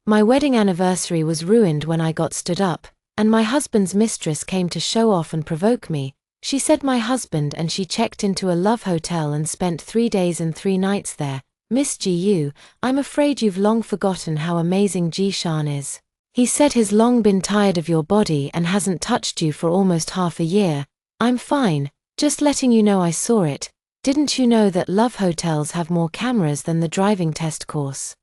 My wedding anniversary was ruined when I got stood up, and my husband's mistress came to show off and provoke me. She said my husband and she checked into a love hotel and spent 3 days and 3 nights there. Miss Gu, I'm afraid you've long forgotten how amazing Jishan is. He said he's long been tired of your body and hasn't touched you for almost half a year. I'm fine, just letting you know I saw it. Didn't you know that love hotels have more cameras than the driving test course?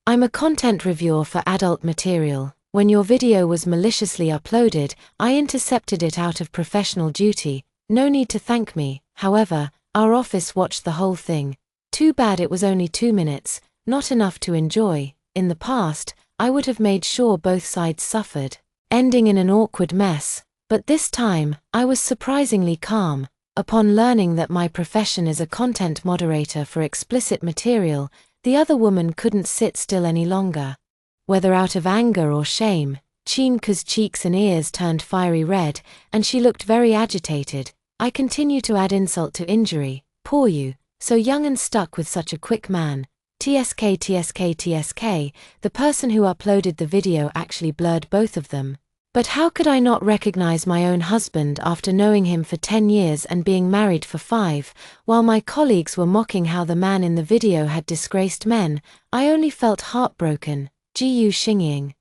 I'm a content reviewer for adult material. When your video was maliciously uploaded, I intercepted it out of professional duty. No need to thank me. However, our office watched the whole thing. Too bad it was only 2 minutes, not enough to enjoy. In the past, I would have made sure both sides suffered, ending in an awkward mess. But this time, I was surprisingly calm. Upon learning that my profession is a content moderator for explicit material, the other woman couldn't sit still any longer. Whether out of anger or shame, Chinku's cheeks and ears turned fiery red, and she looked very agitated. I continue to add insult to injury. Poor you, so young and stuck with such a quick man. TSK, the person who uploaded the video actually blurred both of them. But how could I not recognize my own husband after knowing him for 10 years and being married for 5, while my colleagues were mocking how the man in the video had disgraced men? I only felt heartbroken. Jiu Xingying.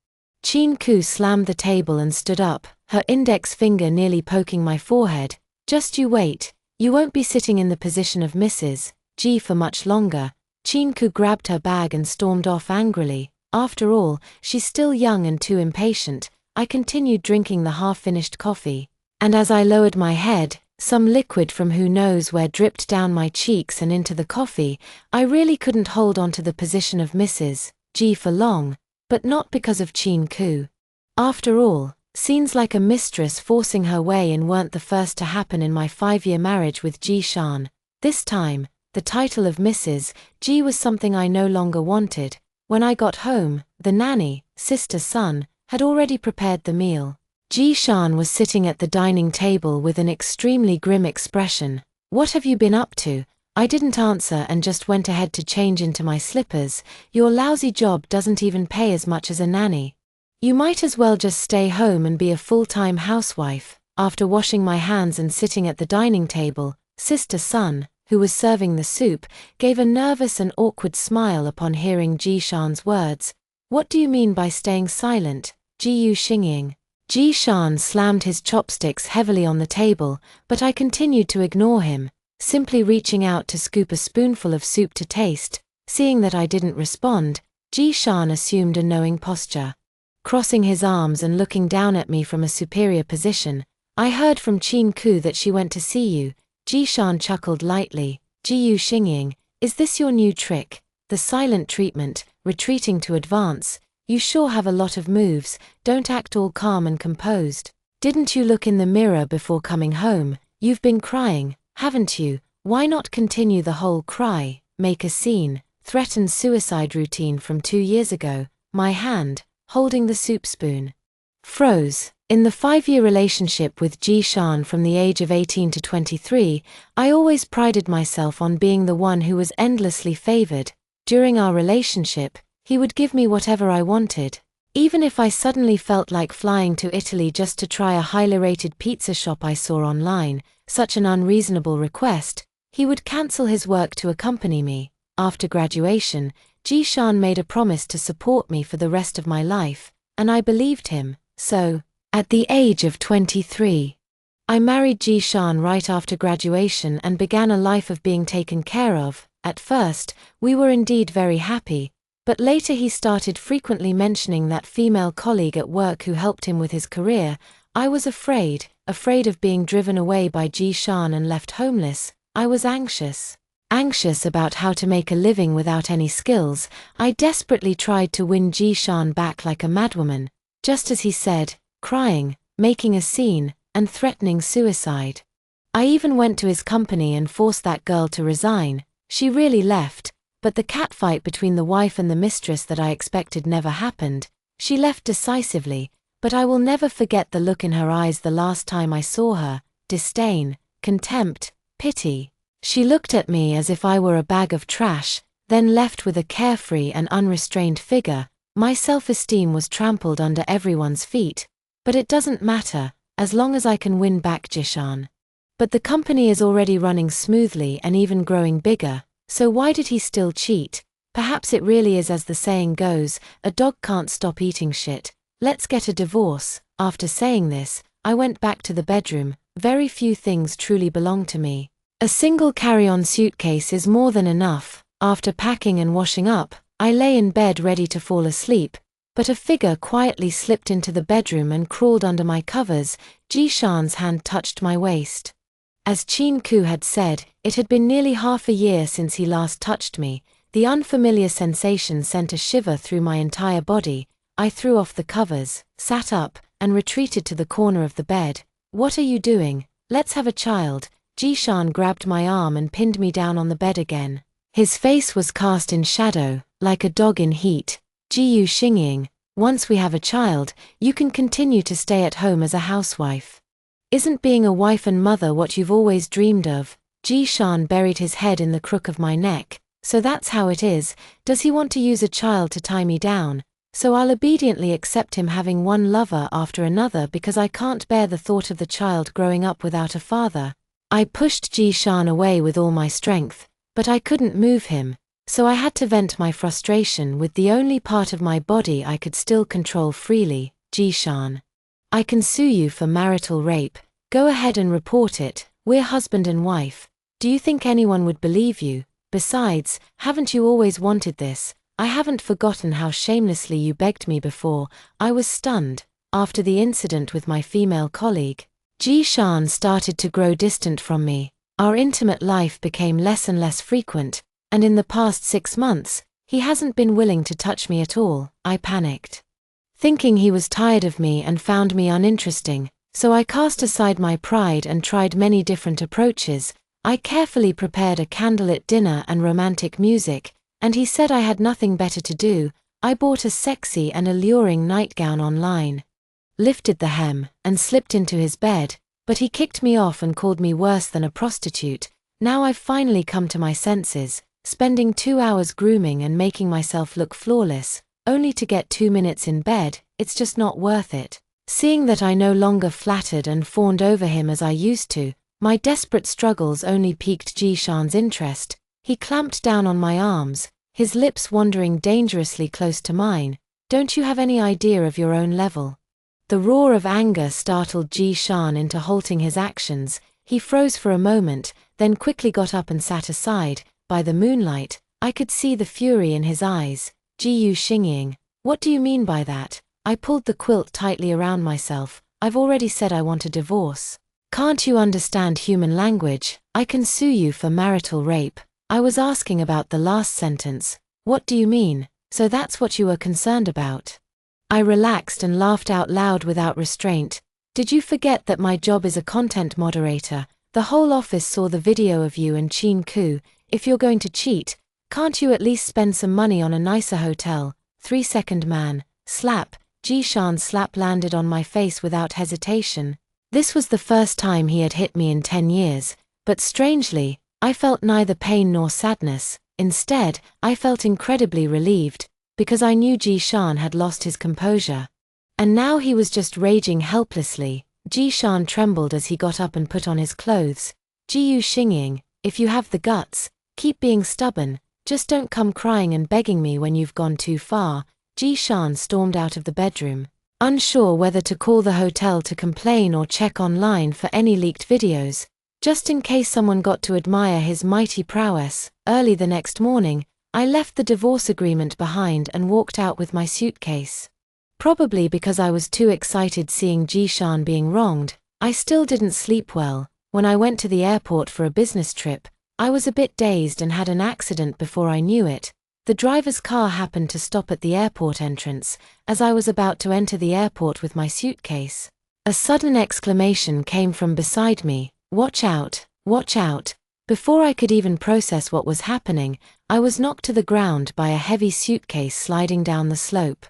Chinku slammed the table and stood up, her index finger nearly poking my forehead. Just you wait, you won't be sitting in the position of Mrs. G for much longer. Chinku grabbed her bag and stormed off angrily. After all, she's still young and too impatient. I continued drinking the half-finished coffee, and as I lowered my head, some liquid from who knows where dripped down my cheeks and into the coffee. I really couldn't hold on to the position of Mrs. G for long, but not because of Chinku. After all, scenes like a mistress forcing her way in weren't the first to happen in my 5-year marriage with Jishan. This time, the title of Mrs. G was something I no longer wanted. When I got home, the nanny, sister's son, had already prepared the meal. Jishan was sitting at the dining table with an extremely grim expression. What have you been up to? I didn't answer and just went ahead to change into my slippers. Your lousy job doesn't even pay as much as a nanny. You might as well just stay home and be a full-time housewife. After washing my hands and sitting at the dining table, sister's son, who was serving the soup, gave a nervous and awkward smile upon hearing Jishan's words. What do you mean by staying silent, Jiu Xingying? Jishan slammed his chopsticks heavily on the table, but I continued to ignore him, simply reaching out to scoop a spoonful of soup to taste. Seeing that I didn't respond, Jishan assumed a knowing posture. Crossing his arms and looking down at me from a superior position, I heard from Chinku that she went to see you. Jishan chuckled lightly. Jiu Xingying, is this your new trick? The silent treatment, retreating to advance. You sure have a lot of moves, don't act all calm and composed. Didn't you look in the mirror before coming home? You've been crying, haven't you? Why not continue the whole cry, make a scene, threaten suicide routine from 2 years ago? My hand, holding the soup spoon, froze. In the 5-year relationship with Jishan from the age of 18 to 23, I always prided myself on being the one who was endlessly favored. During our relationship, he would give me whatever I wanted. Even if I suddenly felt like flying to Italy just to try a highly rated pizza shop I saw online, such an unreasonable request, he would cancel his work to accompany me. After graduation, Jishan made a promise to support me for the rest of my life, and I believed him. So, at the age of 23, I married Jishan right after graduation and began a life of being taken care of. At first, we were indeed very happy, but later he started frequently mentioning that female colleague at work who helped him with his career. I was afraid of being driven away by Jishan and left homeless. I was anxious about how to make a living without any skills. I desperately tried to win Jishan back like a madwoman, just as he said, crying, making a scene, and threatening suicide. I even went to his company and forced that girl to resign. She really left, but the catfight between the wife and the mistress that I expected never happened. She left decisively, but I will never forget the look in her eyes the last time I saw her. Disdain, contempt, pity. She looked at me as if I were a bag of trash, then left with a carefree and unrestrained figure. My self-esteem was trampled under everyone's feet, but it doesn't matter, as long as I can win back Jishan. But the company is already running smoothly and even growing bigger, so why did he still cheat? Perhaps it really is as the saying goes, a dog can't stop eating shit. Let's get a divorce. After saying this, I went back to the bedroom. Very few things truly belong to me. A single carry-on suitcase is more than enough. After packing and washing up, I lay in bed ready to fall asleep, but a figure quietly slipped into the bedroom and crawled under my covers. Jishan's hand touched my waist. As Chin-Ku had said, it had been nearly half a year since he last touched me. The unfamiliar sensation sent a shiver through my entire body. I threw off the covers, sat up, and retreated to the corner of the bed. What are you doing? Let's have a child. Jishan grabbed my arm and pinned me down on the bed again. His face was cast in shadow, like a dog in heat. Jiyu Xingying, once we have a child, you can continue to stay at home as a housewife. Isn't being a wife and mother what you've always dreamed of? Jishan buried his head in the crook of my neck. So that's how it is. Does he want to use a child to tie me down? So I'll obediently accept him having one lover after another because I can't bear the thought of the child growing up without a father. I pushed Jishan away with all my strength, but I couldn't move him, so I had to vent my frustration with the only part of my body I could still control freely. Jishan, I can sue you for marital rape. Go ahead and report it. We're husband and wife. Do you think anyone would believe you? Besides, haven't you always wanted this? I haven't forgotten how shamelessly you begged me before. I was stunned. After the incident with my female colleague, Jishan started to grow distant from me. Our intimate life became less and less frequent, and in the past 6 months, he hasn't been willing to touch me at all. I panicked, thinking he was tired of me and found me uninteresting, so I cast aside my pride and tried many different approaches. I carefully prepared a candlelit dinner and romantic music, and he said I had nothing better to do. I bought a sexy and alluring nightgown online, lifted the hem, and slipped into his bed, but he kicked me off and called me worse than a prostitute. Now I've finally come to my senses, spending 2 hours grooming and making myself look flawless, only to get 2 minutes in bed. It's just not worth it. Seeing that I no longer flattered and fawned over him as I used to, my desperate struggles only piqued Jishan's interest. He clamped down on my arms, his lips wandering dangerously close to mine. Don't you have any idea of your own level? The roar of anger startled Jishan into halting his actions. He froze for a moment, then quickly got up and sat aside. By the moonlight, I could see the fury in his eyes. Jiyu Xingying, what do you mean by that? I pulled the quilt tightly around myself. I've already said I want a divorce. Can't you understand human language? I can sue you for marital rape. I was asking about the last sentence. What do you mean? So that's what you were concerned about? I relaxed and laughed out loud without restraint. Did you forget that my job is a content moderator? The whole office saw the video of you and Chin-Ku. If you're going to cheat, can't you at least spend some money on a nicer hotel? 3-second man. Slap. Jishan's slap landed on my face without hesitation. This was the first time he had hit me in 10 years, but strangely, I felt neither pain nor sadness. Instead, I felt incredibly relieved, because I knew Jishan had lost his composure. And now he was just raging helplessly. Jishan trembled as he got up and put on his clothes. Jiyu Xingying, if you have the guts, keep being stubborn, just don't come crying and begging me when you've gone too far. Jishan stormed out of the bedroom, unsure whether to call the hotel to complain or check online for any leaked videos, just in case someone got to admire his mighty prowess. Early the next morning, I left the divorce agreement behind and walked out with my suitcase. Probably because I was too excited seeing Jishan being wronged, I still didn't sleep well. When I went to the airport for a business trip, I was a bit dazed and had an accident before I knew it. The driver's car happened to stop at the airport entrance, as I was about to enter the airport with my suitcase. A sudden exclamation came from beside me, "Watch out, watch out." Before I could even process what was happening, I was knocked to the ground by a heavy suitcase sliding down the slope.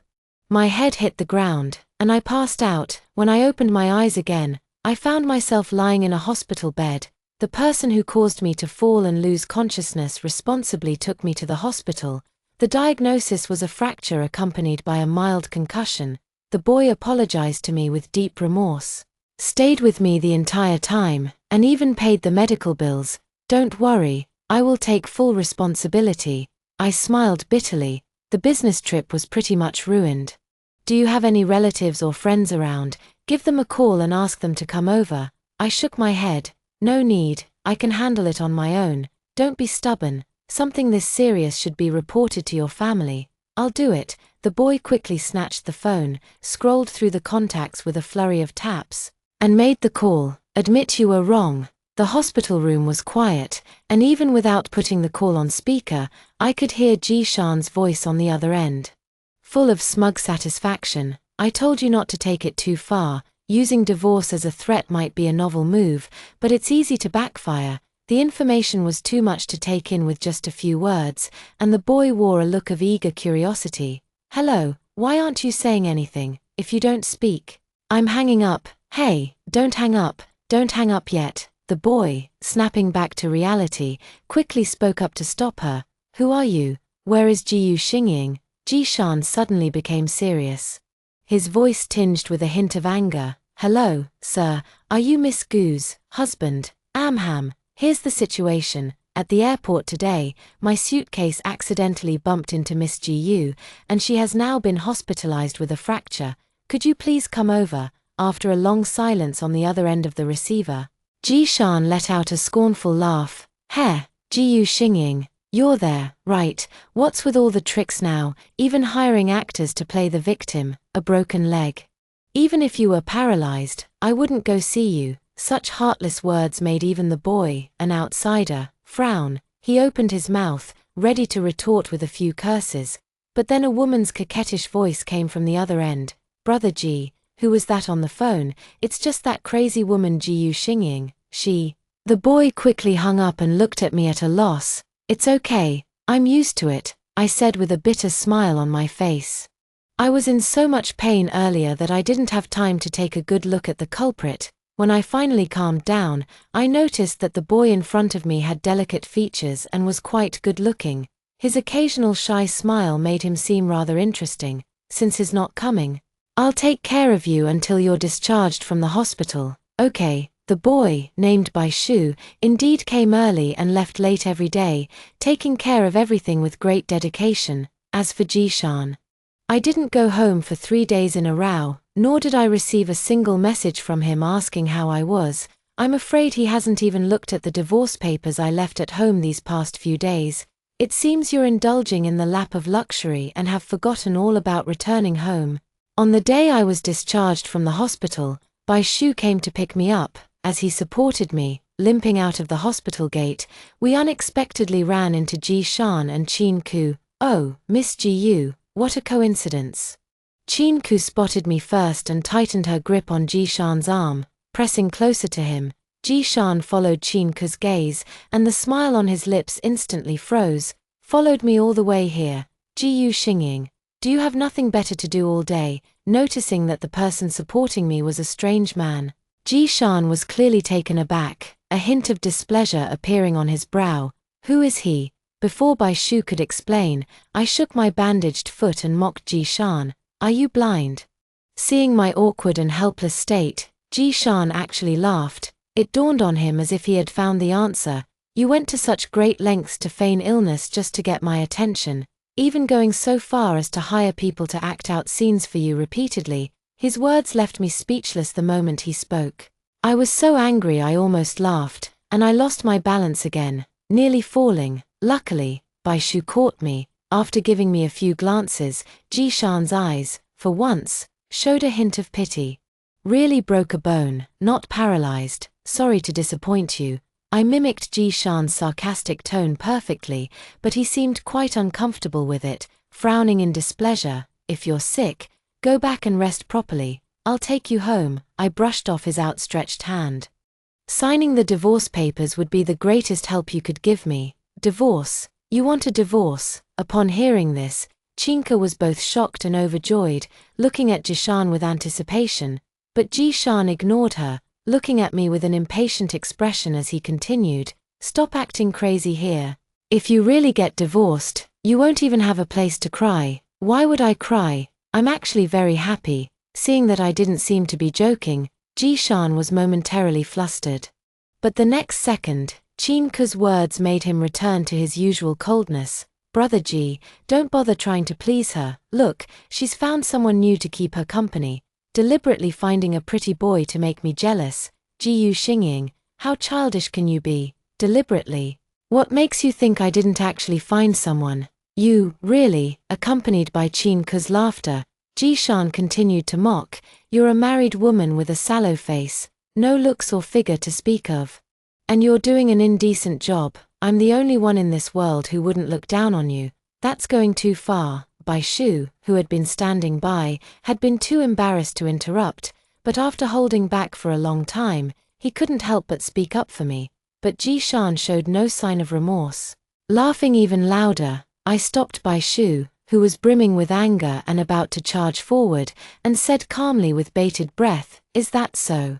My head hit the ground, and I passed out. When I opened my eyes again, I found myself lying in a hospital bed. The person who caused me to fall and lose consciousness responsibly took me to the hospital, The diagnosis was a fracture accompanied by a mild concussion. The boy apologized to me with deep remorse. Stayed with me the entire time, and even paid the medical bills. Don't worry, I will take full responsibility. I smiled bitterly. The business trip was pretty much ruined. Do you have any relatives or friends around? Give them a call and ask them to come over. I shook my head. No need, I can handle it on my own. Don't be stubborn. Something this serious should be reported to your family. I'll do it. The boy quickly snatched the phone, scrolled through the contacts with a flurry of taps, and made the call. Admit you were wrong. The hospital room was quiet, and even without putting the call on speaker, I could hear Jishan's voice on the other end. Full of smug satisfaction, I told you not to take it too far. Using divorce as a threat might be a novel move, but it's easy to backfire. The information was too much to take in with just a few words, and the boy wore a look of eager curiosity. Hello, why aren't you saying anything? If you don't speak, I'm hanging up. Hey, don't hang up yet. The boy, snapping back to reality, quickly spoke up to stop her. Who are you? Where is Jiyu Xingying? Jishan suddenly became serious. His voice tinged with a hint of anger. Hello, sir, are you Miss Gu's husband? Amham, here's the situation. At the airport today, my suitcase accidentally bumped into Miss Jiyu, and she has now been hospitalized with a fracture. Could you please come over? After a long silence on the other end of the receiver, Jishan let out a scornful laugh. Heh, Jiyu Xingying, you're there, right? What's with all the tricks now, even hiring actors to play the victim, a broken leg? Even if you were paralyzed, I wouldn't go see you. Such heartless words made even the boy, an outsider, frown. He opened his mouth, ready to retort with a few curses, but then a woman's coquettish voice came from the other end. Brother Ji, who was that on the phone? It's just that crazy woman Jiyu Xingying. The boy quickly hung up and looked at me at a loss. It's okay, I'm used to it, I said with a bitter smile on my face. I was in so much pain earlier that I didn't have time to take a good look at the culprit. When I finally calmed down, I noticed that the boy in front of me had delicate features and was quite good-looking. His occasional shy smile made him seem rather interesting. Since he's not coming, I'll take care of you until you're discharged from the hospital. Okay. The boy, named by Shu, indeed came early and left late every day, taking care of everything with great dedication. As for Jishan, I didn't go home for 3 days in a row, nor did I receive a single message from him asking how I was. I'm afraid he hasn't even looked at the divorce papers I left at home these past few days. It seems you're indulging in the lap of luxury and have forgotten all about returning home. On the day I was discharged from the hospital, Bai Shu came to pick me up. As he supported me, limping out of the hospital gate, we unexpectedly ran into Jishan and Qin Ku. Oh, Miss Jiyu, what a coincidence. Qin Ku spotted me first and tightened her grip on Jishan's arm, pressing closer to him. Jishan followed Qin Ku's gaze, and the smile on his lips instantly froze. Followed me all the way here. Jiyu Xingying, do you have nothing better to do all day? Noticing that the person supporting me was a strange man, Jishan was clearly taken aback, a hint of displeasure appearing on his brow. Who is he? Before Bai Shu could explain, I shook my bandaged foot and mocked Jishan. Are you blind? Seeing my awkward and helpless state, Jishan actually laughed. It dawned on him as if he had found the answer. You went to such great lengths to feign illness just to get my attention, even going so far as to hire people to act out scenes for you repeatedly. His words left me speechless the moment he spoke. I was so angry I almost laughed, and I lost my balance again, nearly falling. Luckily, Bai Shu caught me. After giving me a few glances, Jishan's eyes, for once, showed a hint of pity. Really broke a bone, not paralyzed. Sorry to disappoint you. I mimicked Jishan's sarcastic tone perfectly, but he seemed quite uncomfortable with it, frowning in displeasure. If you're sick, go back and rest properly. I'll take you home. I brushed off his outstretched hand. Signing the divorce papers would be the greatest help you could give me. Divorce? You want a divorce? Upon hearing this, Chinka was both shocked and overjoyed, looking at Jishan with anticipation, but Jishan ignored her, looking at me with an impatient expression as he continued, Stop acting crazy here. If you really get divorced, You won't even have a place to cry. Why would I cry? I'm actually very happy. Seeing that I didn't seem to be joking, Jishan was momentarily flustered. But the next second, Chinku's words made him return to his usual coldness. Brother Ji, don't bother trying to please her. Look, she's found someone new to keep her company. Deliberately finding a pretty boy to make me jealous. Ji Xingying, how childish can you be? Deliberately. What makes you think I didn't actually find someone? You, really? Accompanied by Chinku's laughter, Jishan continued to mock. You're a married woman with a sallow face, no looks or figure to speak of. And you're doing an indecent job. I'm the only one in this world who wouldn't look down on you. That's going too far. Bai Shu, who had been standing by, had been too embarrassed to interrupt, but after holding back for a long time, he couldn't help but speak up for me. But Jishan showed no sign of remorse. Laughing even louder, I stopped Bai Shu, who was brimming with anger and about to charge forward, and said calmly with bated breath, "Is that so?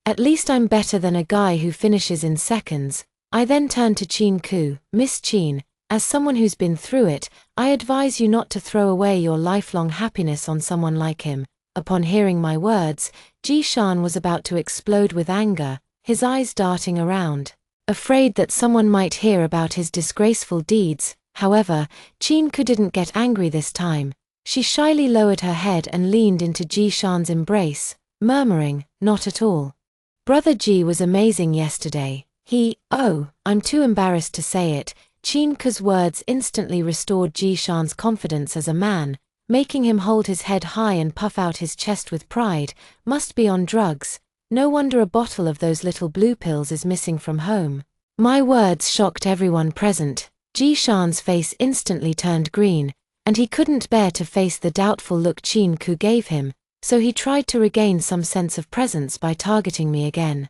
At least I'm better than a guy who finishes in seconds." I then turned to Chinku. Miss Chin, as someone who's been through it, I advise you not to throw away your lifelong happiness on someone like him. Upon hearing my words, Jishan was about to explode with anger, his eyes darting around. Afraid that someone might hear about his disgraceful deeds, however, Chinku didn't get angry this time. She shyly lowered her head and leaned into Jishan's embrace, murmuring, "Not at all. Brother Ji was amazing yesterday. I'm too embarrassed to say it." Chinku's words instantly restored Jishan's confidence as a man, making him hold his head high and puff out his chest with pride. Must be on drugs. No wonder a bottle of those little blue pills is missing from home. My words shocked everyone present. Jishan's face instantly turned green, and he couldn't bear to face the doubtful look Chinku gave him, so he tried to regain some sense of presence by targeting me again.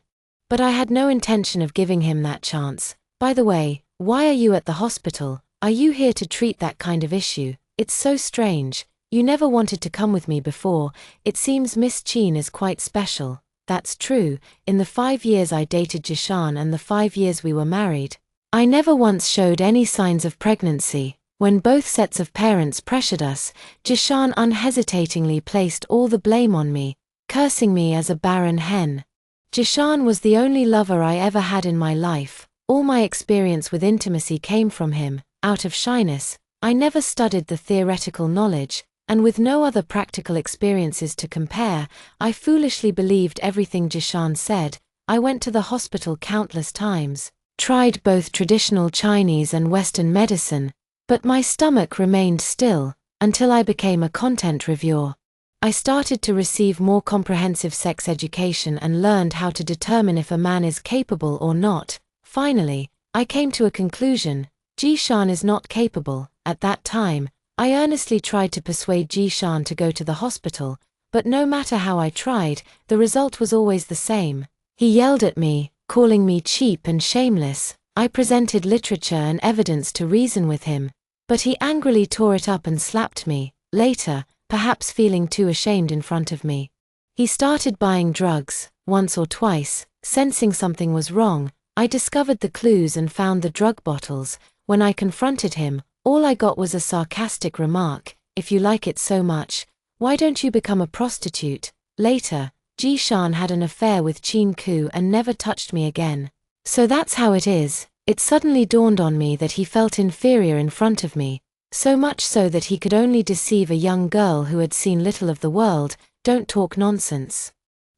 But I had no intention of giving him that chance. By the way, why are you at the hospital? Are you here to treat that kind of issue? It's so strange. You never wanted to come with me before. It seems Miss Chin is quite special. That's true. In the 5 years I dated Jishan and the 5 years we were married, I never once showed any signs of pregnancy. When both sets of parents pressured us, Jishan unhesitatingly placed all the blame on me, cursing me as a barren hen. Jishan was the only lover I ever had in my life. All my experience with intimacy came from him. Out of shyness, I never studied the theoretical knowledge, and with no other practical experiences to compare, I foolishly believed everything Jishan said. I went to the hospital countless times, tried both traditional Chinese and Western medicine, but my stomach remained still, until I became a content reviewer. I started to receive more comprehensive sex education and learned how to determine if a man is capable or not. Finally, I came to a conclusion: Jishan is not capable. At that time, I earnestly tried to persuade Jishan to go to the hospital, but no matter how I tried, the result was always the same. He yelled at me, calling me cheap and shameless. I presented literature and evidence to reason with him, but he angrily tore it up and slapped me. Later, perhaps feeling too ashamed in front of me, he started buying drugs. Once or twice, sensing something was wrong, I discovered the clues and found the drug bottles. When I confronted him, all I got was a sarcastic remark: "If you like it so much, why don't you become a prostitute?" Later, Jishan had an affair with Chinku and never touched me again. So that's how it is. It suddenly dawned on me that he felt inferior in front of me, so much so that he could only deceive a young girl who had seen little of the world. Don't talk nonsense.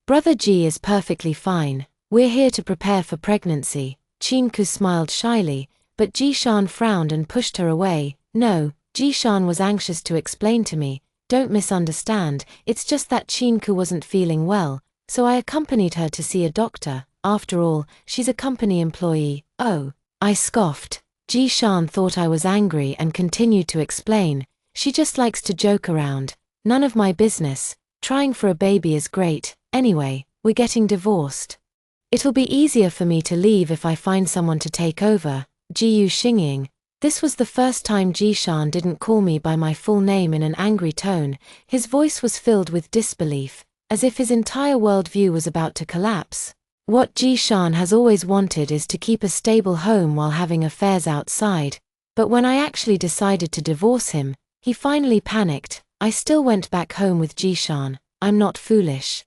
Brother Ji is perfectly fine. We're here to prepare for pregnancy. Chinku smiled shyly, but Jishan frowned and pushed her away. No, Jishan was anxious to explain to me. Don't misunderstand, it's just that Chinku wasn't feeling well, so I accompanied her to see a doctor. After all, she's a company employee. Oh, I scoffed. Jishan thought I was angry and continued to explain. She just likes to joke around. None of my business. Trying for a baby is great. Anyway, we're getting divorced. It'll be easier for me to leave if I find someone to take over. Jiu Xingying. This was the first time Jishan didn't call me by my full name in an angry tone. His voice was filled with disbelief, as if his entire worldview was about to collapse. What Jishan has always wanted is to keep a stable home while having affairs outside. But when I actually decided to divorce him, he finally panicked. I still went back home with Jishan. I'm not foolish.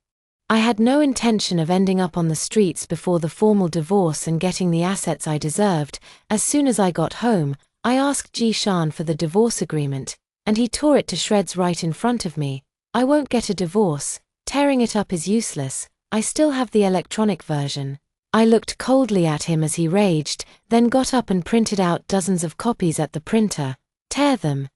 I had no intention of ending up on the streets before the formal divorce and getting the assets I deserved. As soon as I got home, I asked Jishan for the divorce agreement, and he tore it to shreds right in front of me. I won't get a divorce. Tearing it up is useless. I still have the electronic version. I looked coldly at him as he raged, then got up and printed out dozens of copies at the printer. Tear them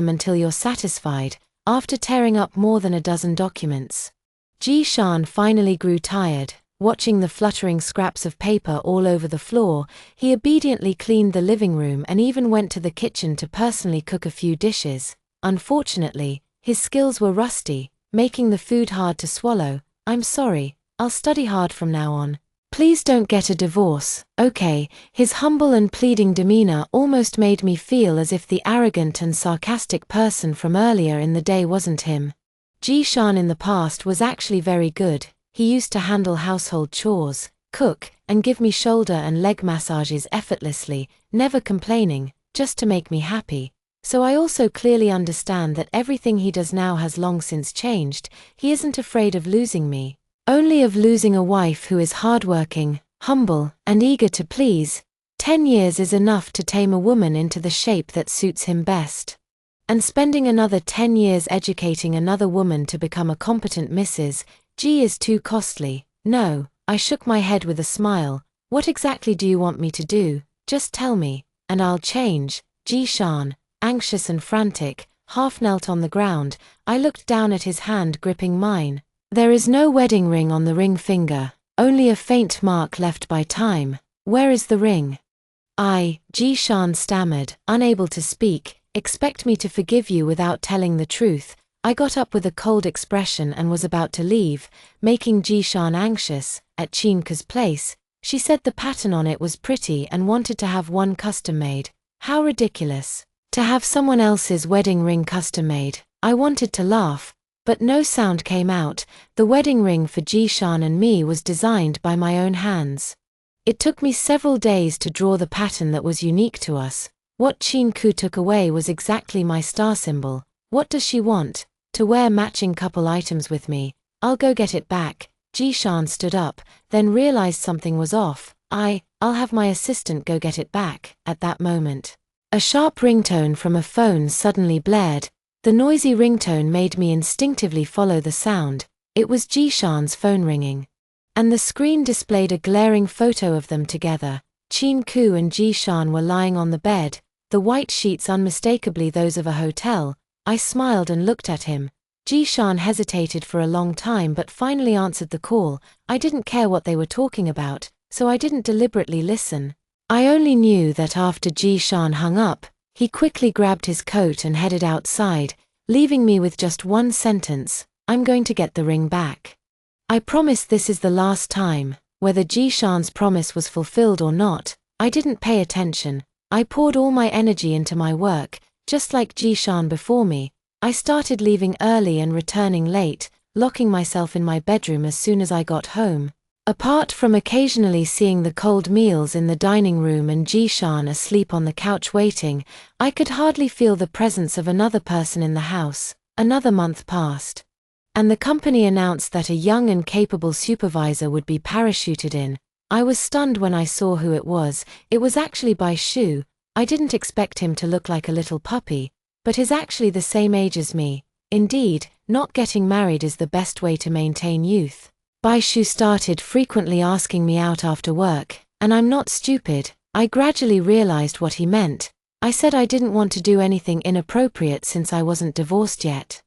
until you're satisfied. After tearing up more than a dozen documents, Jishan finally grew tired. Watching the fluttering scraps of paper all over the floor, he obediently cleaned the living room and even went to the kitchen to personally cook a few dishes. Unfortunately, his skills were rusty, making the food hard to swallow. I'm sorry, I'll study hard from now on. Please don't get a divorce, okay? His humble and pleading demeanor almost made me feel as if the arrogant and sarcastic person from earlier in the day wasn't him. Jishan in the past was actually very good. He used to handle household chores, cook, and give me shoulder and leg massages effortlessly, never complaining, just to make me happy. So I also clearly understand that everything he does now has long since changed. He isn't afraid of losing me, only of losing a wife who is hardworking, humble, and eager to please. 10 years is enough to tame a woman into the shape that suits him best. And spending another 10 years educating another woman to become a competent Mrs. G is too costly. No, I shook my head with a smile. What exactly do you want me to do? Just tell me, and I'll change. Jishan, anxious and frantic, half knelt on the ground. I looked down at his hand gripping mine. There is no wedding ring on the ring finger, only a faint mark left by time. Where is the ring? Jishan stammered, unable to speak. Expect me to forgive you without telling the truth. I got up with a cold expression and was about to leave, making Jishan anxious. At Chinka's place, she said the pattern on it was pretty and wanted to have one custom made. How ridiculous. To have someone else's wedding ring custom made. I wanted to laugh, but no sound came out. The wedding ring for Jishan and me was designed by my own hands. It took me several days to draw the pattern that was unique to us. What Chinku took away was exactly my star symbol. What does she want? To wear matching couple items with me. I'll go get it back. Jishan stood up, then realized something was off. I'll have my assistant go get it back. At that moment, a sharp ringtone from a phone suddenly blared. The noisy ringtone made me instinctively follow the sound. It was Jishan's phone ringing. And the screen displayed a glaring photo of them together. Chinku and Jishan were lying on the bed, the white sheets unmistakably those of a hotel. I smiled and looked at him. Jishan hesitated for a long time but finally answered the call. I didn't care what they were talking about, so I didn't deliberately listen. I only knew that after Jishan hung up, he quickly grabbed his coat and headed outside, leaving me with just one sentence: I'm going to get the ring back. I promise this is the last time. Whether Jishan's promise was fulfilled or not, I didn't pay attention. I poured all my energy into my work, just like Jishan before me. I started leaving early and returning late, locking myself in my bedroom as soon as I got home. Apart from occasionally seeing the cold meals in the dining room and Jishan asleep on the couch waiting, I could hardly feel the presence of another person in the house. Another month passed, and the company announced that a young and capable supervisor would be parachuted in. I was stunned when I saw who it was. It was actually Bai Shu. I didn't expect him to look like a little puppy, but he's actually the same age as me. Indeed, not getting married is the best way to maintain youth. Bai Shu started frequently asking me out after work, and I'm not stupid. I gradually realized what he meant. I said I didn't want to do anything inappropriate since I wasn't divorced yet.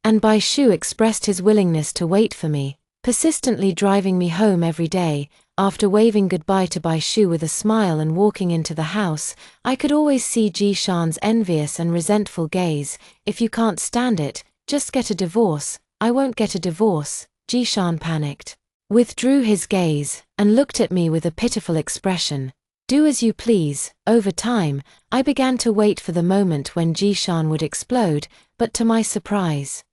And Bai Shu expressed his willingness to wait for me, persistently driving me home every day. After waving goodbye to Bai Shu with a smile and walking into the house, I could always see Jishan's envious and resentful gaze. If you can't stand it, just get a divorce. I won't get a divorce. Jishan panicked, withdrew his gaze, and looked at me with a pitiful expression. Do as you please. Over time, I began to wait for the moment when Jishan would explode, but to my surprise,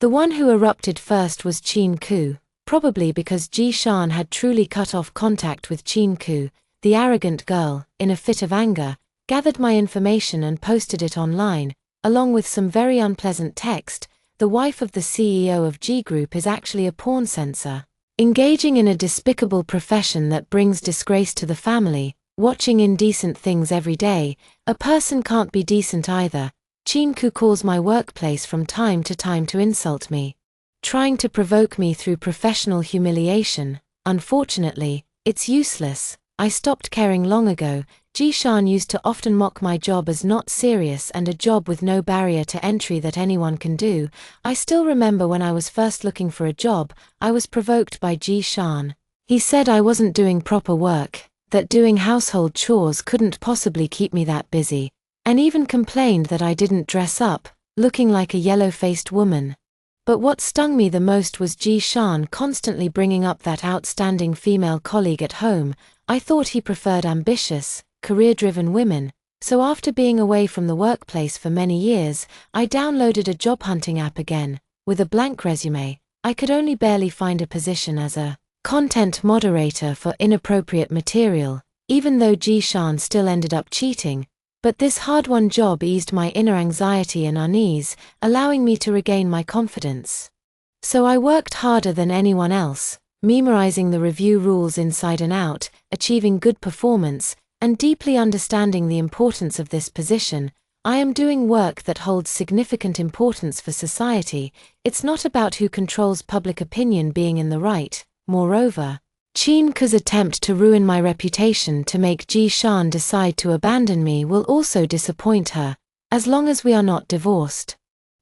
the one who erupted first was Chinku. Probably because Jishan had truly cut off contact with Chinku, the arrogant girl. In a fit of anger, gathered my information and posted it online, along with some very unpleasant text. The wife of the CEO of G Group is actually a porn censor, engaging in a despicable profession that brings disgrace to the family, watching indecent things every day. A person can't be decent either. Chinku calls my workplace from time to time to insult me, trying to provoke me through professional humiliation. Unfortunately, it's useless. I stopped caring long ago. Jishan used to often mock my job as not serious and a job with no barrier to entry that anyone can do. I still remember when I was first looking for a job, I was provoked by Jishan. He said I wasn't doing proper work, that doing household chores couldn't possibly keep me that busy, and even complained that I didn't dress up, looking like a yellow-faced woman. But what stung me the most was Jishan constantly bringing up that outstanding female colleague at home. I thought he preferred ambitious, career-driven women, so after being away from the workplace for many years, I downloaded a job hunting app again. With a blank resume, I could only barely find a position as a content moderator for inappropriate material, even though Jishan still ended up cheating. But this hard-won job eased my inner anxiety and unease, allowing me to regain my confidence. So I worked harder than anyone else, memorizing the review rules inside and out, achieving good performance, and deeply understanding the importance of this position. I am doing work that holds significant importance for society. It's not about who controls public opinion being in the right. Moreover, Chinku's attempt to ruin my reputation to make Jishan decide to abandon me will also disappoint her, as long as we are not divorced.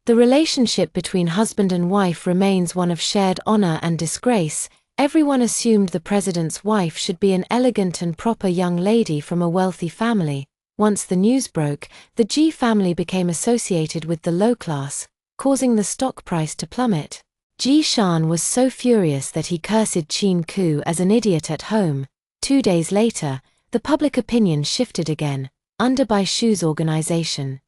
The relationship between husband and wife remains one of shared honor and disgrace. Everyone assumed the president's wife should be an elegant and proper young lady from a wealthy family. Once the news broke, the G family became associated with the low class, causing the stock price to plummet. Jishan was so furious that he cursed Chinku as an idiot at home. 2 days later, the public opinion shifted again, under by Shu's organization.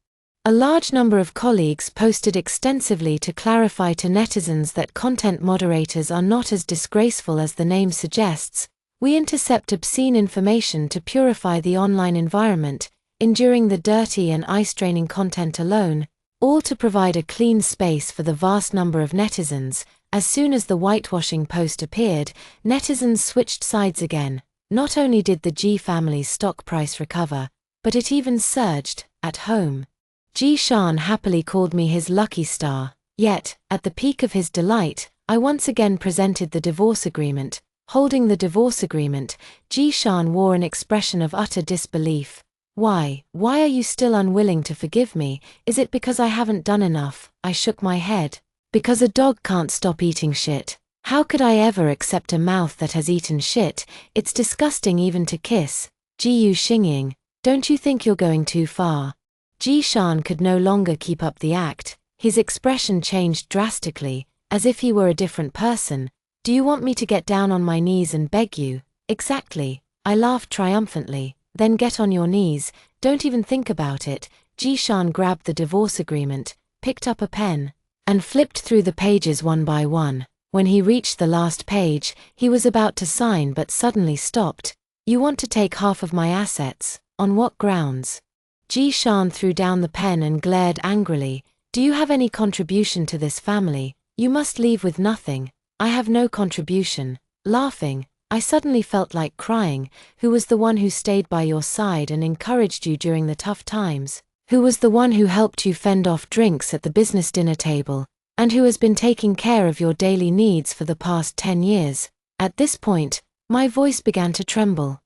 A large number of colleagues posted extensively to clarify to netizens that content moderators are not as disgraceful as the name suggests. We intercept obscene information to purify the online environment, enduring the dirty and eye-straining content alone, all to provide a clean space for the vast number of netizens. As soon as the whitewashing post appeared, netizens switched sides again. Not only did the G family's stock price recover, but it even surged. At home, Jishan happily called me his lucky star. Yet, at the peak of his delight, I once again presented the divorce agreement. Holding the divorce agreement, Jishan wore an expression of utter disbelief. Why are you still unwilling to forgive me? Is it because I haven't done enough? I shook my head. Because a dog can't stop eating shit. How could I ever accept a mouth that has eaten shit? It's disgusting even to kiss. Jiyu Xingying, don't you think you're going too far? Jishan could no longer keep up the act. His expression changed drastically, as if he were a different person. Do you want me to get down on my knees and beg you? Exactly. I laughed triumphantly. Then get on your knees, don't even think about it. Jishan grabbed the divorce agreement, picked up a pen, and flipped through the pages one by one. When he reached the last page, he was about to sign but suddenly stopped. You want to take half of my assets? On what grounds? Jishan threw down the pen and glared angrily. Do you have any contribution to this family? You must leave with nothing. I have no contribution. Laughing, I suddenly felt like crying. Who was the one who stayed by your side and encouraged you during the tough times? Who was the one who helped you fend off drinks at the business dinner table? And who has been taking care of your daily needs for the past 10 years? At this point, my voice began to tremble.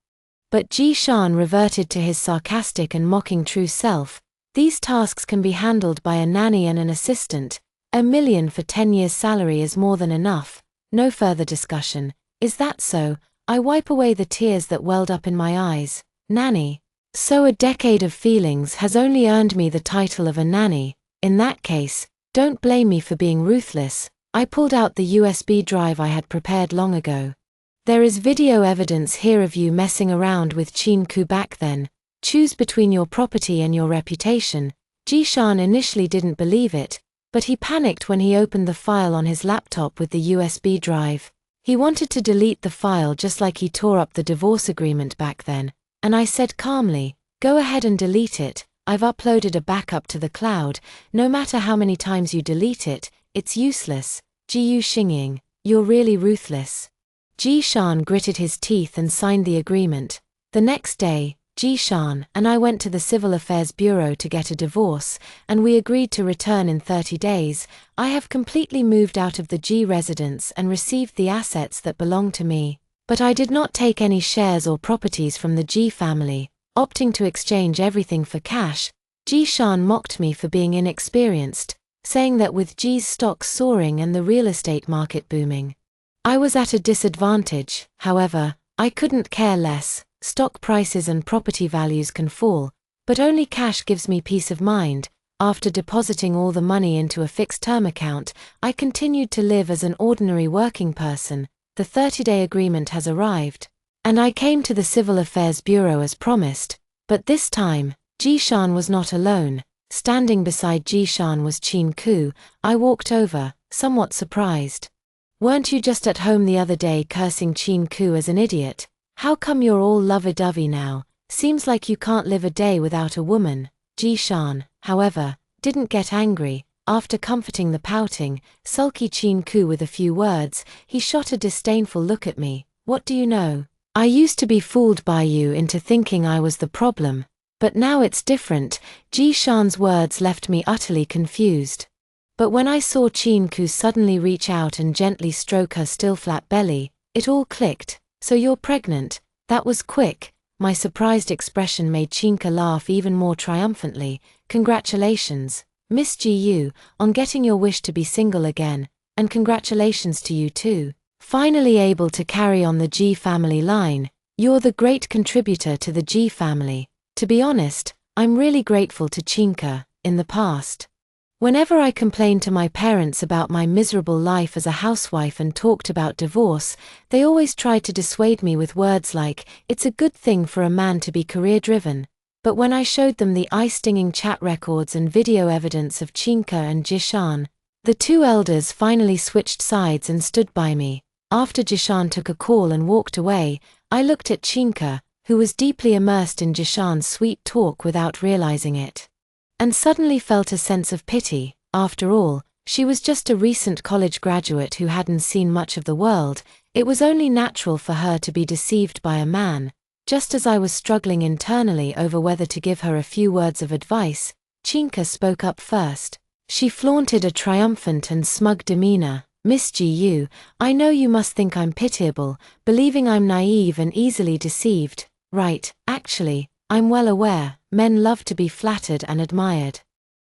But Jishan reverted to his sarcastic and mocking true self. These tasks can be handled by a nanny and an assistant. $1 million for 10 years' salary is more than enough. No further discussion. Is that so? I wipe away the tears that welled up in my eyes. Nanny. So a decade of feelings has only earned me the title of a nanny. In that case, don't blame me for being ruthless. I pulled out the USB drive I had prepared long ago. There is video evidence here of you messing around with Chinku back then. Choose between your property and your reputation. Jishan initially didn't believe it, but he panicked when he opened the file on his laptop with the USB drive. He wanted to delete the file just like he tore up the divorce agreement back then, and I said calmly, Go ahead and delete it. I've uploaded a backup to the cloud. No matter how many times you delete it, it's useless. Ji Xingying, you're really ruthless. Ji Shan gritted his teeth and signed the agreement. The next day, Ji Shan and I went to the Civil Affairs Bureau to get a divorce, and we agreed to return in 30 days. I have completely moved out of the Ji residence and received the assets that belong to me. But I did not take any shares or properties from the Ji family, opting to exchange everything for cash. Ji Shan mocked me for being inexperienced, saying that with Ji's stocks soaring and the real estate market booming, I was at a disadvantage. However, I couldn't care less. Stock prices and property values can fall, but only cash gives me peace of mind. After depositing all the money into a fixed-term account, I continued to live as an ordinary working person. The 30-day agreement has arrived, and I came to the Civil Affairs Bureau as promised. But this time, Ji Shan was not alone. Standing beside Ji Shan was Qin Ku. I walked over, somewhat surprised. Weren't you just at home the other day cursing Qin Ku as an idiot? How come you're all lovey-dovey now? Seems like you can't live a day without a woman. Ji Shan, however, didn't get angry. After comforting the pouting, sulky Qin Ku with a few words, he shot a disdainful look at me. What do you know? I used to be fooled by you into thinking I was the problem. But now it's different. Ji Shan's words left me utterly confused. But when I saw Qin Ku suddenly reach out and gently stroke her still flat belly, it all clicked. So you're pregnant? That was quick. My surprised expression made Qin Ku laugh even more triumphantly. Congratulations, Miss Ji, on getting your wish to be single again, and congratulations to you too. Finally able to carry on the Ji family line. You're the great contributor to the Ji family. To be honest, I'm really grateful to Qin Ku. In the past, whenever I complained to my parents about my miserable life as a housewife and talked about divorce, they always tried to dissuade me with words like, "It's a good thing for a man to be career-driven." But when I showed them the eye-stinging chat records and video evidence of Qin Ku and Ji Shan, the two elders finally switched sides and stood by me. After Ji Shan took a call and walked away, I looked at Qin Ku, who was deeply immersed in Ji Shan's sweet talk without realizing it, and suddenly felt a sense of pity. After all, she was just a recent college graduate who hadn't seen much of the world. It was only natural for her to be deceived by a man. Just as I was struggling internally over whether to give her a few words of advice, Qin Ku spoke up first. She flaunted a triumphant and smug demeanor. "Miss Ji, I know you must think I'm pitiable, believing I'm naive and easily deceived. Right, actually, I'm well aware, men love to be flattered and admired.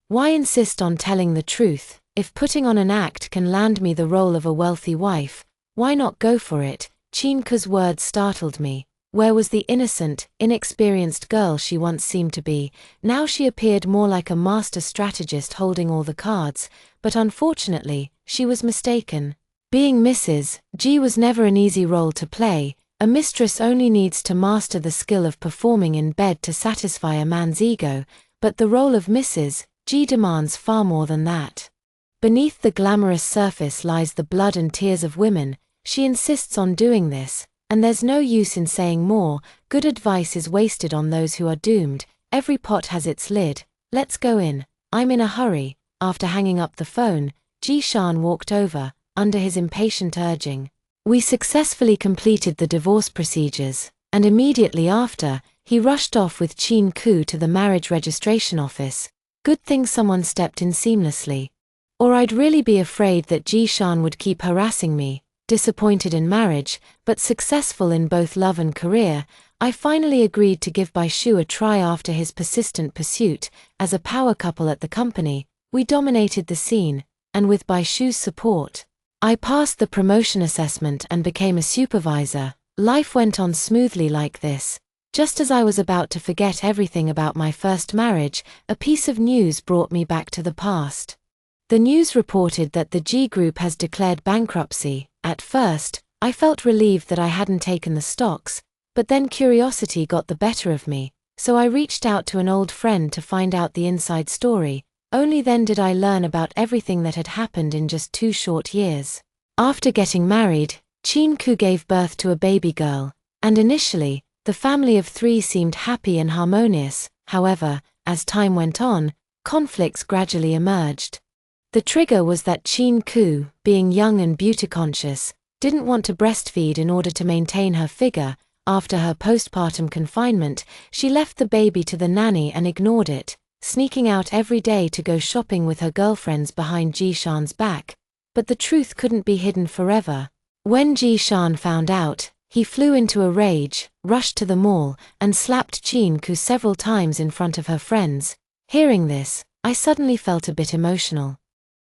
Why insist on telling the truth? If putting on an act can land me the role of a wealthy wife, why not go for it?" Qin Ku's words startled me. Where was the innocent, inexperienced girl she once seemed to be? Now she appeared more like a master strategist holding all the cards, but unfortunately, she was mistaken. Being Mrs. Ji was never an easy role to play. A mistress only needs to master the skill of performing in bed to satisfy a man's ego, but the role of Mrs. Ji demands far more than that. Beneath the glamorous surface lies the blood and tears of women. She insists on doing this, and there's no use in saying more. Good advice is wasted on those who are doomed. Every pot has its lid. Let's go in. I'm in a hurry. After hanging up the phone, Ji Shan walked over, under his impatient urging. We successfully completed the divorce procedures, and immediately after, he rushed off with Qin Ku to the marriage registration office. Good thing someone stepped in seamlessly. Or I'd really be afraid that Ji Shan would keep harassing me. Disappointed in marriage, but successful in both love and career, I finally agreed to give Bai Shu a try after his persistent pursuit. As a power couple at the company, we dominated the scene, and with Bai Shu's support, I passed the promotion assessment and became a supervisor. Life went on smoothly like this. Just as I was about to forget everything about my first marriage, a piece of news brought me back to the past. The news reported that the G Group has declared bankruptcy. At first, I felt relieved that I hadn't taken the stocks, but then curiosity got the better of me, so I reached out to an old friend to find out the inside story. Only then did I learn about everything that had happened in just 2 short years. After getting married, Qin Ku gave birth to a baby girl, and initially, The family of 3 seemed happy and harmonious. However, as time went on, conflicts gradually emerged. The trigger was that Chin-Ku, being young and beauty-conscious, didn't want to breastfeed in order to maintain her figure. After her postpartum confinement, she left the baby to the nanny and ignored it, sneaking out every day to go shopping with her girlfriends behind Ji-shan's back. But the truth couldn't be hidden forever. When Ji-shan found out, he flew into a rage, rushed to the mall, and slapped Chin-Ku several times in front of her friends. Hearing this, I suddenly felt a bit emotional.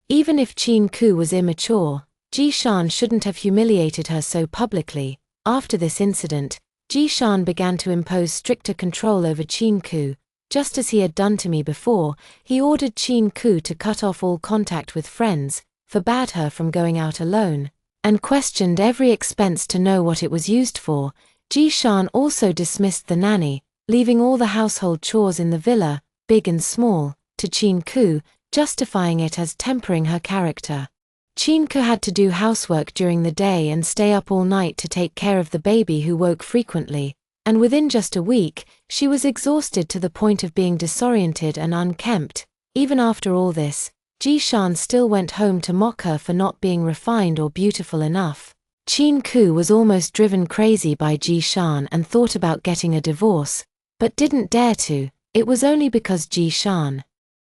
Even if Chin-Ku was immature, Ji-shan shouldn't have humiliated her so publicly. After this incident, Ji-shan began to impose stricter control over Chin-Ku. Just as he had done to me before, he ordered Chin-Ku to cut off all contact with friends, forbade her from going out alone, and questioned every expense to know what it was used for. Ji-shan also dismissed the nanny, leaving all the household chores in the villa, big and small, to Chin-Ku, justifying it as tempering her character. Chin-Ku had to do housework during the day and stay up all night to take care of the baby who woke frequently, and within just a week, she was exhausted to the point of being disoriented and unkempt. Even after all this, Ji-shan still went home to mock her for not being refined or beautiful enough. Chin-Ku was almost driven crazy by Ji-shan and thought about getting a divorce, but didn't dare to. It was only because Ji-shan,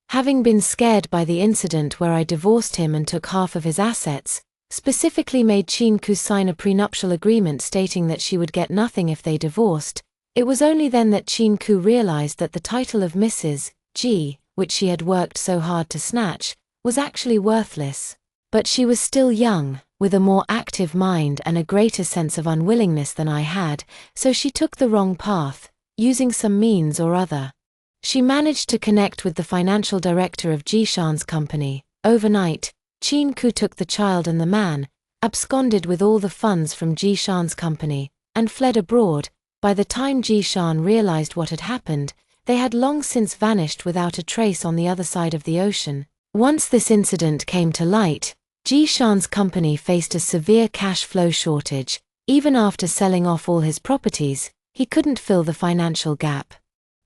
having been scared by the incident where I divorced him and took half of his assets, specifically made Chin-Ku sign a prenuptial agreement stating that she would get nothing if they divorced. It was only then that Chin-Ku realized that the title of Mrs. G, which she had worked so hard to snatch, was actually worthless. But she was still young, with a more active mind and a greater sense of unwillingness than I had, so she took the wrong path, using some means or other. She managed to connect with the financial director of Ji-shan's company. Overnight, Chin-Ku took the child and the man, absconded with all the funds from Ji-shan's company, and fled abroad. By the time Ji-shan realized what had happened, they had long since vanished without a trace on the other side of the ocean. Once this incident came to light, Ji-shan's company faced a severe cash flow shortage. Even after selling off all his properties, he couldn't fill the financial gap,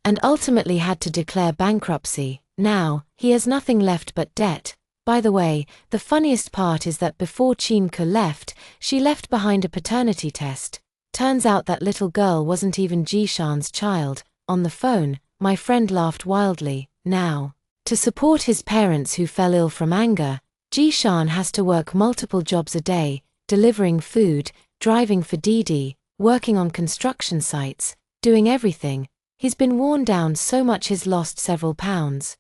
and ultimately had to declare bankruptcy. Now, he has nothing left but debt. By the way, the funniest part is that before Chin-Ku left, she left behind a paternity test. Turns out that little girl wasn't even Ji-shan's child. On the phone, my friend laughed wildly. Now, to support his parents who fell ill from anger, Ji-shan has to work multiple jobs a day, delivering food, driving for Didi, working on construction sites, doing everything. He's been worn down so much he's lost several pounds.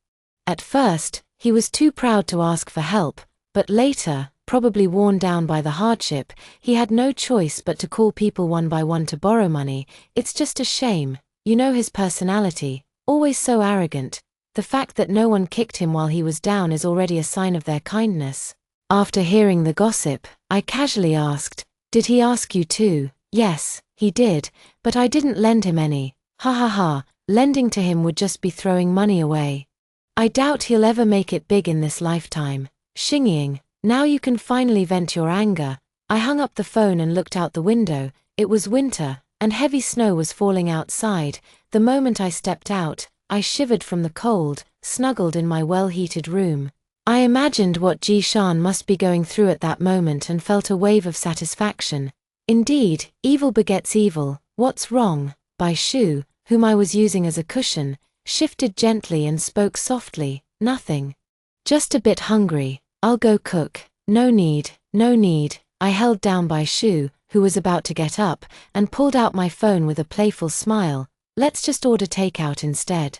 At first, he was too proud to ask for help, but later, probably worn down by the hardship, he had no choice but to call people one by one to borrow money. It's just a shame. You know his personality, always so arrogant. The fact that no one kicked him while he was down is already a sign of their kindness. After hearing the gossip, I casually asked, "Did he ask you too?" "Yes, he did, but I didn't lend him any." Ha ha ha, lending to him would just be throwing money away. I doubt he'll ever make it big in this lifetime. Shingying, now you can finally vent your anger. I hung up the phone and looked out the window. It was winter, and heavy snow was falling outside. The moment I stepped out, I shivered from the cold, snuggled in my well-heated room. I imagined what Ji-shan must be going through at that moment and felt a wave of satisfaction. Indeed, evil begets evil. What's wrong? Bai Shu, whom I was using as a cushion, shifted gently and spoke softly. "Nothing. Just a bit hungry. I'll go cook." No need, no need." I held down Bai Shu, who was about to get up, and pulled out my phone with a playful smile. "Let's just order takeout instead."